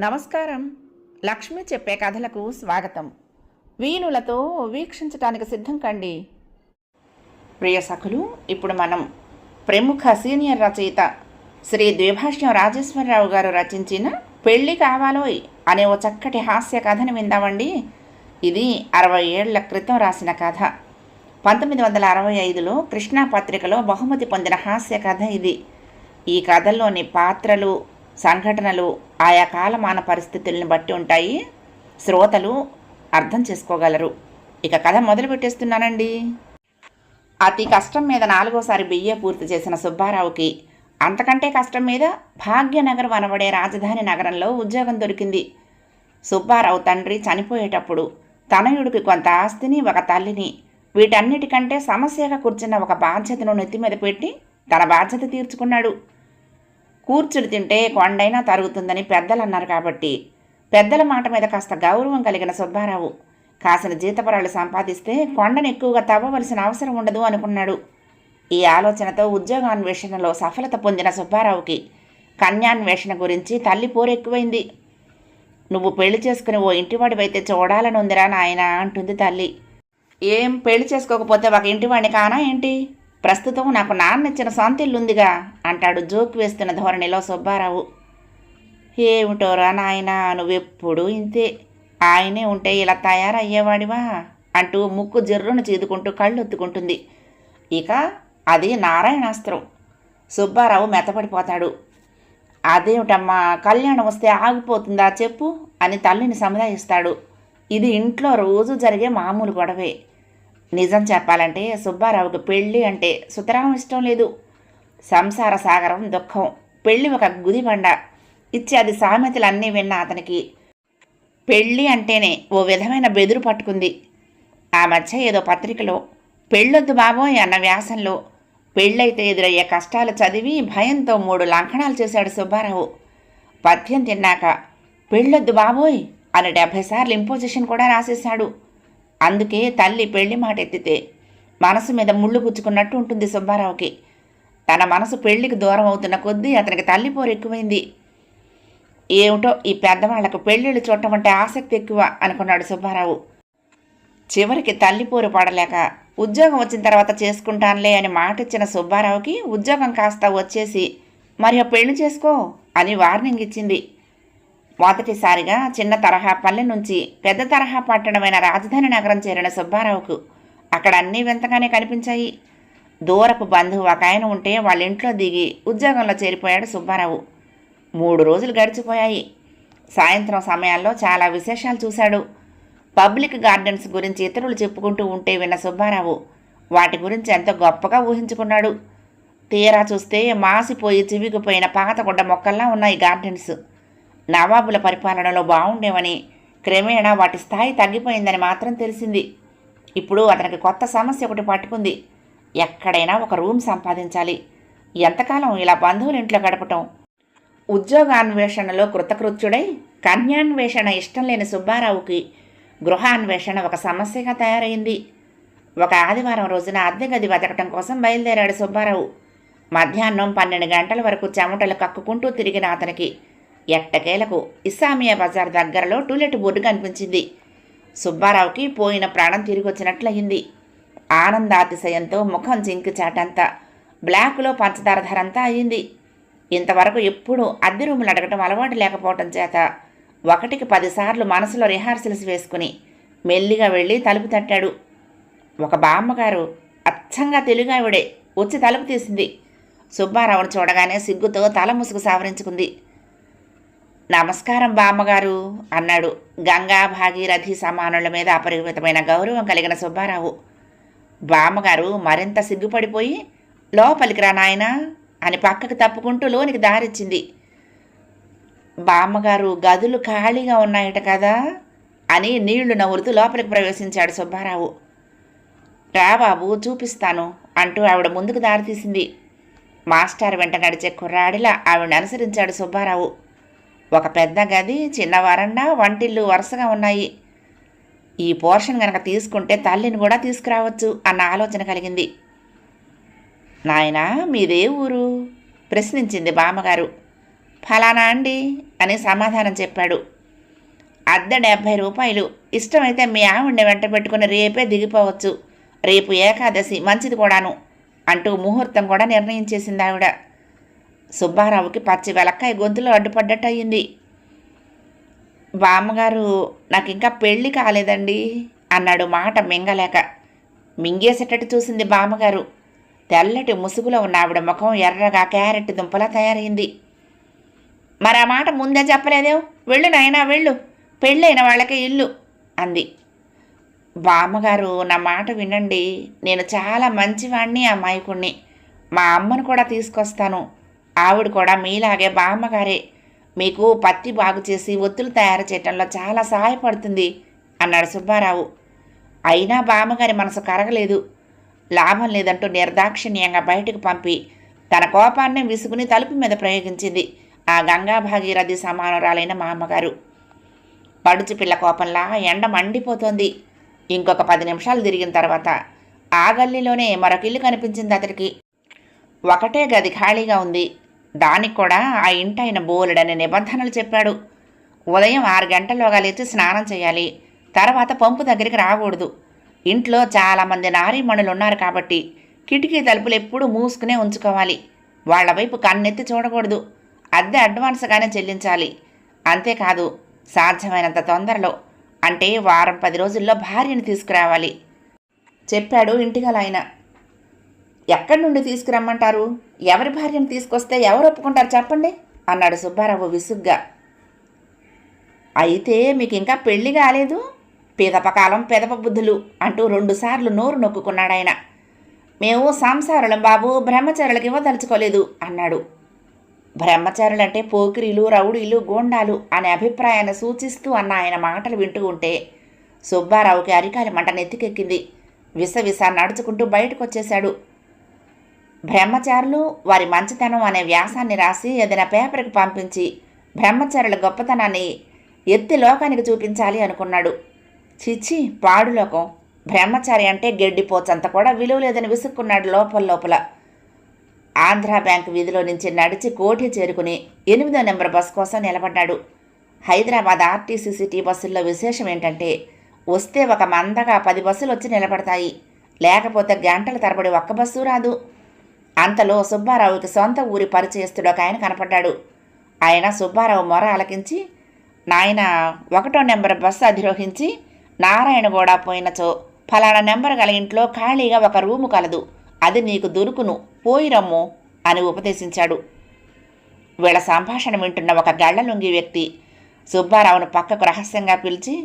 నమస్కారం. లక్ష్మి చెప్పే కథలకు స్వాగతం. వీణులతో వీక్షించటానికి సిద్ధం కండి. ప్రియ సఖులు, ఇప్పుడు మనం ప్రముఖ సీనియర్ రచయిత శ్రీ ద్విభాష్యం రాజేశ్వరరావు గారు రచించిన పెళ్ళి కావాలోయ్ అనే ఓ చక్కటి హాస్య కథను విందామండి. ఇది 60 ఏళ్ల క్రితం రాసిన కథ. 1965లో కృష్ణా పత్రికలో బహుమతి పొందిన హాస్య కథ ఇది. ఈ కథల్లోని పాత్రలు, సంఘటనలు ఆయా కాలమాన పరిస్థితులను బట్టి ఉంటాయి. శ్రోతలు అర్థం చేసుకోగలరు. ఇక కథ మొదలు పెట్టేస్తున్నానండి. అతి కష్టం మీద 4వసారి బిఏ పూర్తి చేసిన సుబ్బారావుకి అంతకంటే కష్టం మీద భాగ్యనగరం అనబడే రాజధాని నగరంలో ఉద్యోగం దొరికింది. సుబ్బారావు తండ్రి చనిపోయేటప్పుడు తనయుడికి కొంత ఆస్తిని, ఒక తల్లిని, వీటన్నిటికంటే సమస్యగా కూర్చున్న ఒక బాధ్యతను నెత్తి మీద పెట్టి తన బాధ్యత తీర్చుకున్నాడు. కూర్చుని తింటే కొండైనా తరుగుతుందని పెద్దలు అన్నారు కాబట్టి పెద్దల మాట మీద కాస్త గౌరవం కలిగిన సుబ్బారావు కాసిన జీతపరాలు సంపాదిస్తే కొండను ఎక్కువగా తవ్వవలసిన అవసరం ఉండదు అనుకున్నాడు. ఈ ఆలోచనతో ఉద్యోగాన్వేషణలో సఫలత పొందిన సుబ్బారావుకి కన్యాన్వేషణ గురించి తల్లి పోరెక్కువైంది. నువ్వు పెళ్లి చేసుకుని ఓ ఇంటివాడివైతే చూడాలని ఉందిరా నాయన అంటుంది తల్లి. ఏం పెళ్లి చేసుకోకపోతే ఒక ఇంటివాడిని కానా ఏంటి? ప్రస్తుతం నాకు నాన్నిచ్చిన సొంత ఇల్లుందిగా అంటాడు జోక్ వేస్తున్న ధోరణిలో సుబ్బారావు. ఏమిటోరా నాయన, నువ్వెప్పుడు ఇంతే, ఆయనే ఉంటే ఇలా తయారయ్యేవాడివా అంటూ ముక్కు జిర్రును చీదుకుంటూ కళ్ళొత్తుకుంటుంది. ఇక అది నారాయణాస్త్రం. సుబ్బారావు మెత్తపడిపోతాడు. అదేమిటమ్మా, కళ్యాణం వస్తే ఆగిపోతుందా చెప్పు అని తల్లిని సముదాయిస్తాడు. ఇది ఇంట్లో రోజు జరిగే మామూలు గొడవే. నిజం చెప్పాలంటే సుబ్బారావుకి పెళ్ళి అంటే సుతరాం ఇష్టం లేదు. సంసార సాగరం దుఃఖం, పెళ్ళి ఒక గుదిబండ ఇత్యాది సామెతలన్నీ విన్న అతనికి పెళ్ళి అంటేనే ఓ విధమైన బెదురు పట్టుకుంది. ఆ మధ్య ఏదో పత్రికలో పెళ్ళొద్దు బాబోయ్ అన్న వ్యాసంలో పెళ్ళైతే ఎదురయ్యే కష్టాలు చదివి భయంతో 3 లంకణాలు చేశాడు సుబ్బారావు. పథ్యం తిన్నాక పెళ్ళొద్దు బాబోయ్ అని 70 సార్లు ఇంపోజిషన్ కూడా రాసేశాడు. అందుకే తల్లి పెళ్లి మాట ఎత్తితే మనసు మీద ముళ్ళు గుచ్చుకున్నట్టు ఉంటుంది సుబ్బారావుకి. తన మనసు పెళ్లికి దూరం అవుతున్న కొద్దీ అతనికి తల్లి పోరు ఎక్కువైంది. ఏమిటో ఈ పెద్దవాళ్లకు పెళ్ళిళ్ళు చూడటం అంటే ఆసక్తి ఎక్కువ అనుకున్నాడు సుబ్బారావు. చివరికి తల్లిపోరు పడలేక ఉద్యోగం వచ్చిన తర్వాత చేసుకుంటానులే అని మాటిచ్చిన సుబ్బారావుకి ఉద్యోగం కాస్త వచ్చేసి మరి పెళ్లి చేసుకో అని వార్నింగ్ ఇచ్చింది. మొదటిసారిగా చిన్న తరహా పల్లె నుంచి పెద్ద తరహా పట్టణమైన రాజధాని నగరం చేరిన సుబ్బారావుకు అక్కడ అన్నీ వింతగానే కనిపించాయి. దూరపు బంధువు ఒక ఆయన ఉంటే వాళ్ళ ఇంట్లో దిగి ఉద్యోగంలో చేరిపోయాడు సుబ్బారావు. 3 రోజులు గడిచిపోయాయి. సాయంత్రం సమయాల్లో చాలా విశేషాలు చూశాడు. పబ్లిక్ గార్డెన్స్ గురించి ఇతరులు చెప్పుకుంటూ ఉంటే విన్న సుబ్బారావు వాటి గురించి ఎంతో గొప్పగా ఊహించుకున్నాడు. తీరా చూస్తే మాసిపోయి చివిగిపోయిన పాతగుడ్డ మొక్కల్లా ఉన్నాయి గార్డెన్స్. నవాబుల పరిపాలనలో బాగుండేవని, క్రమేణా వాటి స్థాయి తగ్గిపోయిందని మాత్రం తెలిసింది. ఇప్పుడు అతనికి కొత్త సమస్య ఒకటి పట్టుకుంది. ఎక్కడైనా ఒక రూమ్ సంపాదించాలి. ఎంతకాలం ఇలా బంధువుల ఇంట్లో గడపటం? ఉద్యోగాన్వేషణలో కృతకృత్యుడై కన్యాన్వేషణ ఇష్టం లేని సుబ్బారావుకి గృహాన్వేషణ ఒక సమస్యగా తయారైంది. ఒక ఆదివారం రోజున అద్దె గది వెతకటం కోసం బయలుదేరాడు సుబ్బారావు. మధ్యాహ్నం 12 గంటల వరకు చెమటలు కక్కుకుంటూ తిరిగిన అతనికి ఎట్టకేలకు ఇస్సామియా బజార్ దగ్గరలో టూలెట్ బోర్డు కనిపించింది. సుబ్బారావుకి పోయిన ప్రాణం తిరిగొచ్చినట్లయింది. ఆనందాతిశయంతో ముఖం జింకి చాటంతా, బ్లాకులో పంచదార ధరంతా అయింది. ఇంతవరకు ఎప్పుడూ అద్దె రూములు అడగటం అలవాటు లేకపోవటం చేత 1కి 10 సార్లు మనసులో రిహార్సల్స్ వేసుకుని మెల్లిగా వెళ్ళి తలుపు తట్టాడు. ఒక బామ్మగారు, అచ్చంగా తెలుగావిడే, వచ్చి తలుపు తీసింది. సుబ్బారావును చూడగానే సిగ్గుతో తల ముసుగు సావరించుకుంది. నమస్కారం బామ్మగారు అన్నాడు గంగా భాగీరథి సమానుల మీద అపరిమితమైన గౌరవం కలిగిన సుబ్బారావు. బామ్మగారు మరింత సిగ్గుపడిపోయి లోపలికి రా నాయనా అని పక్కకు తప్పుకుంటూ లోనికి దారిచ్చింది. బామ్మగారు గదులు ఖాళీగా ఉన్నాయట కదా అని నీళ్లు నవ్వురుతూ లోపలికి ప్రవేశించాడు సుబ్బారావు. రా బాబు చూపిస్తాను అంటూ ఆవిడ ముందుకు దారితీసింది. మాస్టర్ వెంట నడిచే కుర్రాడిలా ఆవిడని అనుసరించాడు సుబ్బారావు. ఒక పెద్ద గది, చిన్న వరండా, వంటిల్లు వరుసగా ఉన్నాయి. ఈ పోర్షన్ కనుక తీసుకుంటే తల్లిని కూడా తీసుకురావచ్చు అన్న ఆలోచన కలిగింది. నాయనా మీదే ఊరు ప్రశ్నించింది బామ్మగారు. ఫలానా అండి అని సమాధానం చెప్పాడు. అద్దె 70 రూపాయలు. ఇష్టమైతే మీ ఆవిడ్ని వెంట పెట్టుకుని రేపే దిగిపోవచ్చు. రేపు ఏకాదశి, మంచిది కూడాను అంటూ ముహూర్తం కూడా నిర్ణయించేసింది ఆవిడ. సుబ్బారావుకి పచ్చి వెలక్కాయ గొంతులో అడ్డుపడ్డట్టు అయ్యింది. బామ్మగారు, నాకు ఇంకా పెళ్ళి కాలేదండి అన్నాడు మాట మింగలేక. మింగేసేటట్టు చూసింది బామ్మగారు. తెల్లటి ముసుగులో ఉన్న ఆవిడ ముఖం ఎర్రగా క్యారెట్ దుంపలా తయారైంది. మరి ఆ మాట ముందే చెప్పలేదేవ్? వెళ్ళు నాయనా వెళ్ళు, పెళ్ళైన వాళ్ళకే ఇల్లు అంది. బామ్మగారు, నా మాట వినండి. నేను చాలా మంచివాణ్ణి, అమాయకుణ్ణి. మా అమ్మను కూడా తీసుకొస్తాను. ఆవిడ కూడా మీలాగే బామ్మగారే. మీకు పత్తి బాగు చేసి ఒత్తులు తయారు చేయటంలో చాలా సహాయపడుతుంది అన్నాడు సుబ్బారావు. అయినా బామ్మగారి మనసు కరగలేదు. లాభం లేదంటూ నిర్దాక్షిణ్యంగా బయటకు పంపి తన కోపాన్ని విసుగుని తలుపు మీద ప్రయోగించింది ఆ గంగా భాగీరథి సమానురాలైన మా అమ్మగారు. పడుచు పిల్ల కోపంలా ఎండ మండిపోతోంది. ఇంకొక 10 నిమిషాలు తిరిగిన తర్వాత ఆ గల్లీలోనే మరొక ఇల్లు కనిపించింది అతడికి. ఒకటే గది ఖాళీగా ఉంది. దానికి కూడా ఆ ఇంటాయన బోలెడని నిబంధనలు చెప్పాడు. ఉదయం 6 గంటల్లోగా లేచి స్నానం చేయాలి. తర్వాత పంపు దగ్గరికి రాకూడదు. ఇంట్లో చాలామంది నారీమణులు ఉన్నారు కాబట్టి కిటికీ తలుపులు ఎప్పుడూ మూసుకునే ఉంచుకోవాలి. వాళ్ల వైపు కన్నెత్తి చూడకూడదు. అద్దె అడ్వాన్స్గానే చెల్లించాలి. అంతేకాదు, సాధ్యమైనంత తొందరలో, అంటే వారం 10 రోజుల్లో భార్యను తీసుకురావాలి చెప్పాడు ఇంటిగలాయన. ఎక్కడి నుండి తీసుకురమ్మంటారు? ఎవరి భార్యను తీసుకొస్తే ఎవరు ఒప్పుకుంటారు చెప్పండి అన్నాడు సుబ్బారావు విసుగ్గా. అయితే మీకు ఇంకా పెళ్లి కాలేదు? పిదపకాలం పెదప బుద్ధులు అంటూ 2 సార్లు నోరు నొక్కుకున్నాడాయన. మేము సంసారులం బాబు, బ్రహ్మచారులకి ఇవ్వదలుచుకోలేదు అన్నాడు. బ్రహ్మచారులంటే పోకిరీలు, రౌడీలు, గోండాలు అనే అభిప్రాయాన్ని సూచిస్తూ అన్న ఆయన మాటలు వింటూ ఉంటే సుబ్బారావుకి అరికాలి మంట నెత్తికెక్కింది. విసవిస నడుచుకుంటూ బయటకు వచ్చేశాడు. బ్రహ్మచారులు, వారి మంచితనం అనే వ్యాసాన్ని రాసి ఏదైనా పేపర్కి పంపించి బ్రహ్మచారుల గొప్పతనాన్ని ఎత్తి లోకానికి చూపించాలి అనుకున్నాడు. చిచ్చి, పాడులోకం. బ్రహ్మచారి అంటే గెడ్డిపోచంత కూడా విలువ లేదని విసుక్కున్నాడు లోపల. ఆంధ్రా బ్యాంక్ వీధిలో నుంచి నడిచి కోఠి చేరుకుని 8వ నెంబర్ బస్ కోసం నిలబడ్డాడు. హైదరాబాద్ ఆర్టీసీ సిటీ బస్సుల్లో విశేషం ఏంటంటే వస్తే ఒక మందగా 10 బస్సులు వచ్చి నిలబడతాయి. లేకపోతే గంటల తరబడి ఒక్క బస్సు రాదు. అంతలో సుబ్బారావుకి సొంత ఊరి పరిచయస్తుడు ఒక ఆయన కనపడ్డాడు. ఆయన సుబ్బారావు మొర ఆలకించి, నాయన 1వ నెంబర్ బస్సు అధిరోహించి నారాయణగూడ పోయినచో ఫలానా నెంబర్ గల ఇంట్లో ఖాళీగా ఒక రూము కలదు. అది నీకు దొరుకును, పోయిరమ్ము అని ఉపదేశించాడు. వీళ్ళ సంభాషణ వింటున్న ఒక గళ్ళలుంగి వ్యక్తి సుబ్బారావును పక్కకు రహస్యంగా పిలిచి,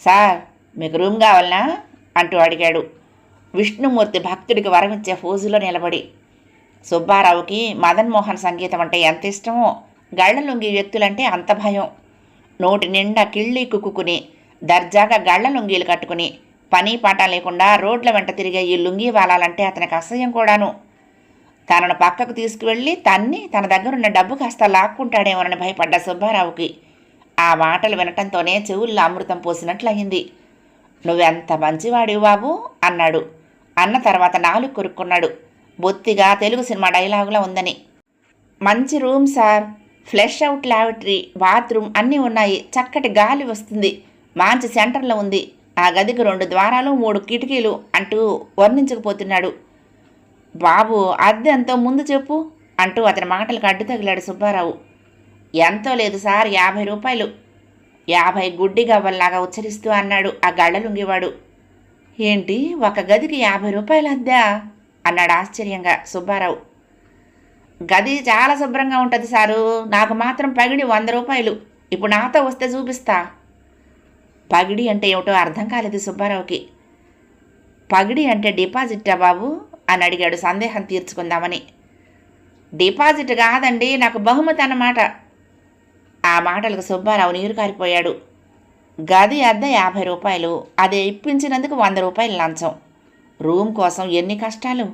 సార్, మీకు రూమ్ కావాలనా అంటూ అడిగాడు. విష్ణుమూర్తి భక్తుడికి వరమిచ్చే ఫోజులో నిలబడి. సుబ్బారావుకి మదన్మోహన్ సంగీతం అంటే ఎంత ఇష్టమో గళ్ళలుంగి వ్యక్తులంటే అంత భయం. నోటి నిండా కిళ్ళి కుక్కుని దర్జాగా గళ్ళ లుంగీలు కట్టుకుని పని పాట లేకుండా రోడ్ల వెంట తిరిగే ఈ లుంగీ వాలాలంటే అతనికి అసహ్యం కూడాను. తనను పక్కకు తీసుకువెళ్ళి తన్ని తన దగ్గరున్న డబ్బు కాస్త లాక్కుంటాడేమోనని భయపడ్డ సుబ్బారావుకి ఆ మాటలు వినటంతోనే చెవుల్లో అమృతం పోసినట్లయింది. నువ్వెంత మంచివాడివి బాబు అన్నాడు. అన్న తర్వాత నాలుగు కొరుక్కున్నాడు. బొత్తిగా తెలుగు సినిమా డైలాగులా ఉందని. మంచి room sir, flesh out laboratory, bathroom అన్నీ ఉన్నాయి. చక్కటి గాలి వస్తుంది. మంచి సెంటర్లో ఉంది. ఆ గదికి 2 ద్వారాలు 3 కిటికీలు అంటూ వర్ణించకపోతున్నాడు. బాబు, అద్దె ఎంతో ముందు చెప్పు అంటూ అతని మాటలకు అడ్డు తగిలాడు సుబ్బారావు. ఎంతో లేదు సార్, 50 రూపాయలు. 50 గుడ్డి గవ్వల్లాగా ఉచ్చరిస్తూ అన్నాడు ఆ గళ్ళలుంగివాడు. ఏంటి, ఒక గదికి 50 రూపాయలు అద్దా అన్నాడు ఆశ్చర్యంగా సుబ్బారావు. గది చాలా శుభ్రంగా ఉంటుంది సారు. నాకు మాత్రం పగిడి 100 రూపాయలు. ఇప్పుడు నాతో వస్తే చూపిస్తా. పగిడి అంటే ఏమిటో అర్థం కాలేదు సుబ్బారావుకి. పగిడి అంటే డిపాజిటా బాబు అని అడిగాడు సందేహం తీర్చుకుందామని. డిపాజిట్ కాదండి, నాకు బహుమతి అన్నమాట. ఆ మాటలకు సుబ్బారావు నీరు కారిపోయాడు. గది అద్దె 50 రూపాయలు, అదే ఇప్పించినందుకు 100 రూపాయలు లంచం. రూమ్ కోసం ఎన్ని కష్టాలు.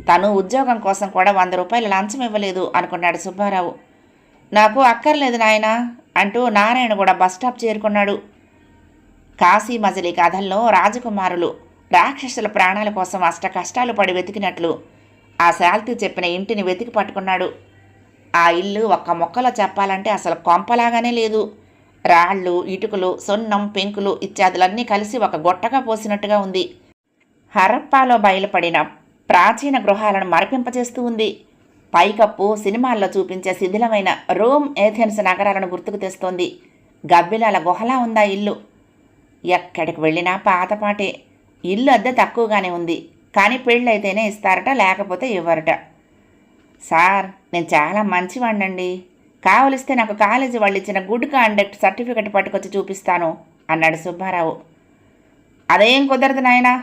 తను ఉద్యోగం కోసం కూడా 100 రూపాయలు లంచం ఇవ్వలేదు అనుకున్నాడు సుబ్బారావు. నాకు అక్కర్లేదు నాయనా అంటూ నారాయణగూడ బస్టాప్ చేరుకున్నాడు. కాశీ మజిలీ కథల్లో రాజకుమారులు రాక్షసుల ప్రాణాల కోసం అష్ట కష్టాలు పడి వెతికినట్లు ఆ శాల్తీ చెప్పిన ఇంటిని వెతికి పట్టుకున్నాడు. ఆ ఇల్లు ఒక్క మొక్కలో చెప్పాలంటే అసలు కొంపలాగానే లేదు. రాళ్ళు, ఇటుకలు, సున్నం, పెంకులు ఇత్యాదులన్నీ కలిసి ఒక గొట్టగా పోసినట్టుగా ఉంది. హరప్పాలో బయలుపడిన ప్రాచీన గృహాలను మరపింపచేస్తూ ఉంది. పైకప్పు సినిమాల్లో చూపించే శిథిలమైన రోమ్, ఏథెన్స్ నగరాలను గుర్తుకు తెస్తోంది. గబ్బిలాల గుహలా ఉందా ఇల్లు. ఎక్కడికి వెళ్ళినా పాతపాటే. ఇల్లు అద్దె తక్కువగానే ఉంది, కానీ పెళ్ళైతేనే ఇస్తారట, లేకపోతే ఇవ్వరట. సార్, నేను చాలా మంచివాణ్ణండి. కావలిస్తే నాకు కాలేజీ వాళ్ళు ఇచ్చిన గుడ్ కాండక్ట్ సర్టిఫికెట్ పట్టుకొచ్చి చూపిస్తాను అన్నాడు సుబ్బారావు. అదేం కుదరదు నాయనా.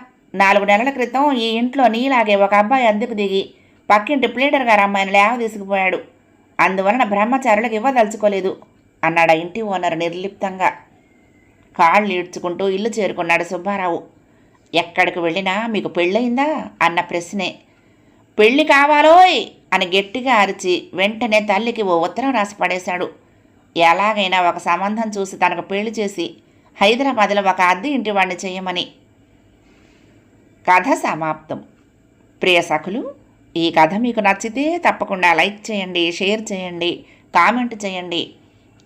4 నెలల క్రితం ఈ ఇంట్లో నీలాగే ఒక అబ్బాయి అద్దెకు దిగి పక్కింటి ప్లీడర్ గారు అమ్మాయిని లేవ తీసుకుపోయాడు. అందువలన బ్రహ్మచారులకు ఇవ్వదలుచుకోలేదు అన్నాడు ఆ ఇంటి ఓనర్ నిర్లిప్తంగా. కాళ్ళు ఈడ్చుకుంటూ ఇల్లు చేరుకున్నాడు సుబ్బారావు. ఎక్కడికి వెళ్ళినా మీకు పెళ్ళయిందా అన్న ప్రశ్నే. పెళ్ళి కావాలోయ్ అని గట్టిగా అరిచి వెంటనే తల్లికి ఓ ఉత్తరం రాసి పడేశాడు. ఎలాగైనా ఒక సంబంధం చూసి తనకు పెళ్లి చేసి హైదరాబాద్లో ఒక అద్దె ఇంటి వాడిని చేయమని. కథ సమాప్తం. ప్రియ సఖులు, ఈ కథ మీకు నచ్చితే తప్పకుండా లైక్ చేయండి, షేర్ చేయండి, కామెంట్ చేయండి,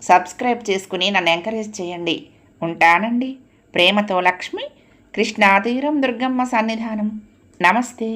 సబ్స్క్రైబ్ చేసుకుని నన్ను ఎంకరేజ్ చేయండి. ఉంటానండి. ప్రేమతో లక్ష్మి, కృష్ణాతీరం దుర్గమ్మ సన్నిధానం. నమస్తే.